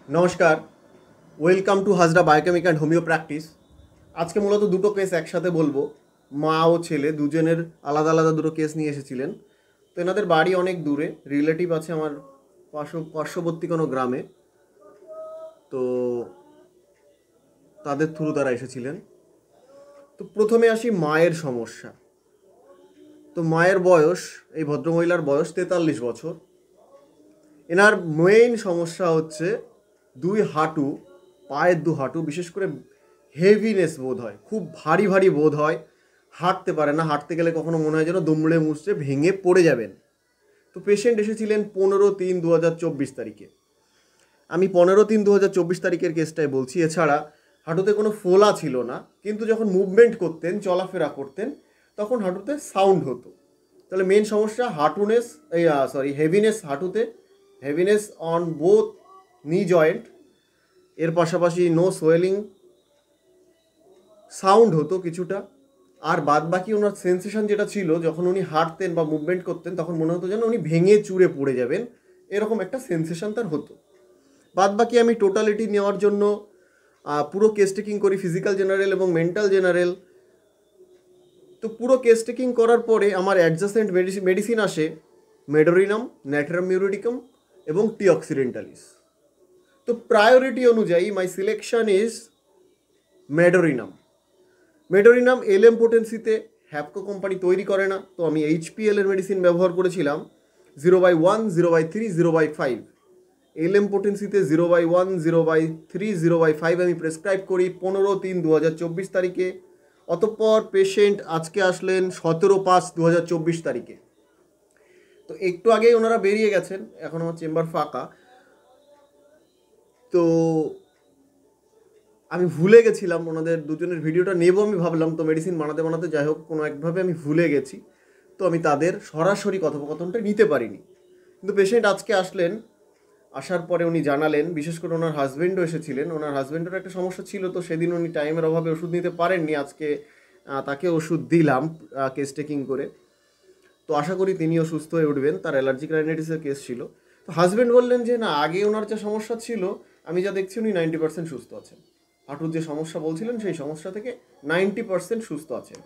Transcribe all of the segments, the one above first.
নমস্কার, welcome to Hazra biochemic and homeo practice. আজকে মূলত দুটো কেস একসাথে বলবো। মা ও ছেলে দুজনের আলাদা আলাদা দুটো কেস নিয়ে এসেছিলেন। তো এনাদের বাড়ি অনেক দূরে, রিলেটিভ আছে আমার পার্শ্ববর্তী কোনো গ্রামে। তো তাদের থ্রু তারা এসেছিলেন। তো প্রথমে আসি মায়ের সমস্যা। তো মায়ের বয়স, এই ভদ্রমহিলার বয়স 43 বছর। এনার মেইন সমস্যা হচ্ছে দুই হাঁটু, পায়ের দু হাঁটু বিশেষ করে হেভিনেস বোধ হয়, খুব ভারী ভারী বোধ হয়। হাঁটতে পারে না, হাঁটতে গেলে কখনো মনে হয় যেন দুমড়ে মুচড়ে ভেঙে পড়ে যাবেন। তো পেশেন্ট এসেছিলেন 15/3/2024 তারিখে। আমি 15/3/2024 তারিখের কেসটাই বলছি। এছাড়া হাঁটুতে কোনো ফোলা ছিল না, কিন্তু যখন মুভমেন্ট করতেন, চলাফেরা করতেন, তখন হাঁটুতে সাউন্ড হতো। তাহলে মেন সমস্যা হাঁটুনেস, হেভিনেস হাঁটুতে, হেভিনেস অন বোথ নি জয়েন্ট, এর পাশাপাশি নো সোয়েলিং, সাউন্ড হতো কিছুটা। আর বাদ বাকি ওনার সেন্সেশন যেটা ছিল, যখন উনি হাঁটতেন বা মুভমেন্ট করতেন তখন মনে হতো যেন উনি ভেঙে চুরে পড়ে যাবেন, এরকম একটা সেন্সেশন তার হতো। বাদ বাকি আমি টোটালিটি নেওয়ার জন্য পুরো কেস টেকিং করি, ফিজিক্যাল জেনারেল এবং মেন্টাল জেনারেল। তো পুরো কেস টেকিং করার পরে আমার অ্যাডজাসেন্ট মেডিসিন আসে মেডোরিনাম, ন্যাট্রাম মিউরিটিকাম এবং টি অক্সিডেন্টালিস। তো প্রায়োরিটি অনুযায়ী my selection is Medorrhinum. Medorrhinum LM পোটেন্সিতে হ্যাপকো কোম্পানি তৈরি করে না, তো আমি এইচপিএল এর মেডিসিন ব্যবহার করেছিলাম 0/1, 0/3, 0/5। এলএম পোটেন্সিতে 0/1, 0/3, 0/5 আমি প্রেসক্রাইব করি 15/3/2024 তারিখে। অতঃপর পেশেন্ট আজকে আসলেন 17/5/2024 তারিখে। তো একটু আগেই ওনারা বেরিয়ে গেছেন, এখন আমার চেম্বার ফাঁকা। তো আমি ভুলে গেছিলাম ওনাদের দুজনের ভিডিওটা নেব, আমি ভাবলাম। তো মেডিসিন বানাতে বানাতে যাই হোক কোনো একভাবে আমি ভুলে গেছি। তো আমি তাদের সরাসরি কথোপকথনটা নিতে পারিনি। কিন্তু পেশেন্ট আজকে আসলেন, আসার পরে উনি জানালেন, বিশেষ করে ওনার হাজব্যান্ডও এসেছিলেন। ওনার হাজব্যান্ডের একটা সমস্যা ছিল, তো সেদিন উনি টাইমের অভাবে ওষুধ নিতে পারেননি। আজকে তাকে ওষুধ দিলাম কেস টেকিং করে। তো আশা করি তিনিও সুস্থ হয়ে উঠবেন। তার অ্যালার্জিক রাইনাইটিসের কেস ছিল। তো হাজব্যান্ড বললেন যে না, আগে ওনার যে সমস্যা ছিল, আমি যা দেখছি উনি 90% সুস্থ আছেন। হাঁটুর যে সমস্যা বলছিলেন সেই সমস্যা থেকে 90% সুস্থ আছেন।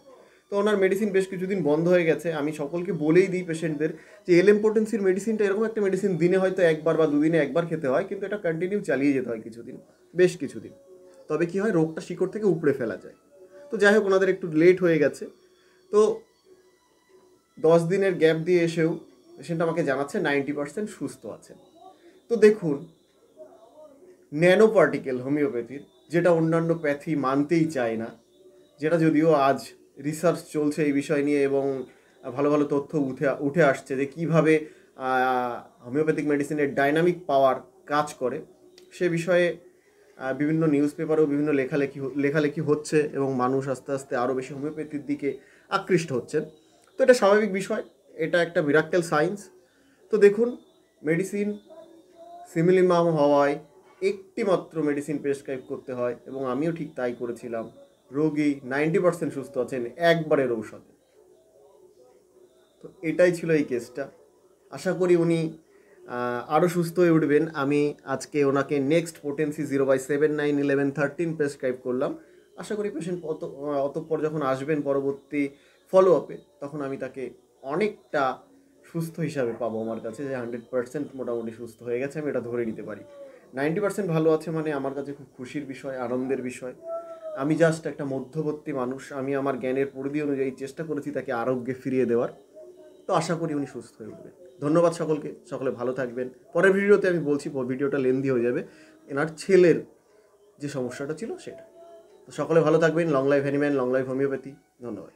তো ওনার মেডিসিন বেশ কিছুদিন বন্ধ হয়ে গেছে। আমি সকলকে বলেই দিই পেশেন্টদের যে এলএম পোটেন্সির মেডিসিনটা এরকম একটা মেডিসিন, দিনে হয়তো একবার বা দুদিনে একবার খেতে হয়, কিন্তু এটা কন্টিনিউ চালিয়ে যেতে হয় কিছুদিন, বেশ কিছুদিন। তবে কি হয়, রোগটা শিকড় থেকে উপড়ে ফেলা যায়। তো যাই হোক, ওনাদের একটু লেট হয়ে গেছে। তো 10 দিনের গ্যাপ দিয়ে এসেও পেশেন্ট আমাকে জানাচ্ছে 90% সুস্থ আছে। তো দেখুন, ন্যানো পার্টিকেল হোমিওপ্যাথির, যেটা অন্যান্য প্যাথি মানতেই চায় না, যেটা যদিও আজ রিসার্চ চলছে এই বিষয় নিয়ে এবং ভালো ভালো তথ্য উঠে আসছে যে কীভাবে হোমিওপ্যাথিক মেডিসিনের ডাইনামিক পাওয়ার কাজ করে, সে বিষয়ে বিভিন্ন নিউজ পেপারেও বিভিন্ন লেখালেখি হচ্ছে এবং মানুষ আস্তে আস্তে আরও বেশি হোমিওপ্যাথির দিকে আকৃষ্ট হচ্ছেন। তো এটা স্বাভাবিক বিষয়, এটা একটা মিরাক্কেল সায়েন্স। তো দেখুন, মেডিসিন সিমিলিমাম হওয়ায় একটি মাত্র মেডিসিন প্রেসক্রাইব করতে হয় এবং আমিও ঠিক তাই করেছিলাম। রোগী 90% সুস্থ আছেন একবারের ঔষধে। তো এটাই ছিল এই কেসটা। আশা করি উনি আরও সুস্থ হয়ে উঠবেন। আমি আজকে ওনাকে নেক্সট পোটেন্সি 0/7, 9, 11, 13 প্রেসক্রাইব করলাম। আশা করি পেশেন্ট অতঃপর যখন আসবেন পরবর্তী ফলো আপে, তখন আমি তাকে অনেকটা সুস্থ হিসাবে পাবো আমার কাছে, যে 100% মোটামুটি সুস্থ হয়ে গেছে, আমি এটা ধরে নিতে পারি। 90% ভালো আছে মানে আমার কাছে খুব খুশির বিষয়, আনন্দের বিষয়। আমি জাস্ট একটা মধ্যবর্তী মানুষ। আমি আমার জ্ঞানের পরিধি অনুযায়ী চেষ্টা করেছি তাকে আরোগ্যে ফিরিয়ে দেওয়ার। তো আশা করি উনি সুস্থ হয়ে উঠবেন। ধন্যবাদ সকলকে, সকলে ভালো থাকবেন। পরের ভিডিওতে আমি বলছি, ভিডিওটা লেন্দি হয়ে যাবে, এনার ছেলের যে সমস্যাটা ছিল সেটা। তো সকলে ভালো থাকবেন। লং লাইফ অ্যানিম্যান, লং লাইফ হোমিওপ্যাথি। ধন্যবাদ।